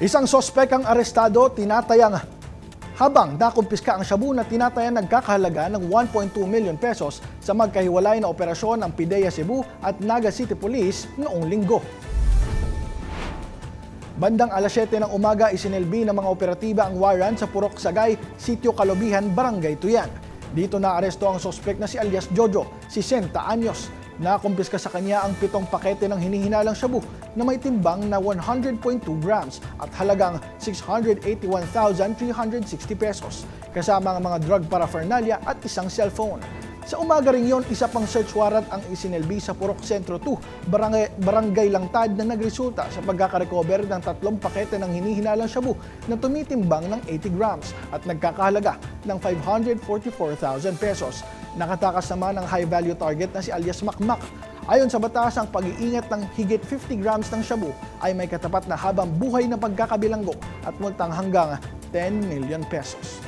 Isang sospek ang arestado, tinatayang habang nakumpiska ang shabu na tinatayang nagkakahalaga ng 1.2 million pesos sa magkahiwalay na operasyon ng PIDEA Cebu at Naga City Police noong linggo. Bandang alas 7 ng umaga, isinilbi ng mga operatiba ang warrant sa Purok Sagay, Sitio Kalobihan, Barangay Tuyan. Dito naaresto ang sospek na si alias Jojo, 60 anyos. Nakumpiska sa kanya ang 7 pakete ng hinihinalang shabu na may timbang na 100.2 grams at halagang 681,360 pesos, kasama ang mga drug paraphernalia at isang cellphone. Sa umaga rin yon, isa pang search warrant ang isinilbi sa Purok Sentro 2, Barangay Langtad na nagresulta sa pagkakarecover ng 3 pakete ng hinihinalang shabu na tumitimbang ng 80 grams at nagkakahalaga ng 544,000 pesos. Nakatakas naman ang high-value target na si alias Makmak. Ayon sa batas, ang pag-iingat ng higit 50 grams ng shabu ay may katapat na habang buhay na pagkakabilanggo at multang hanggang 10 million pesos.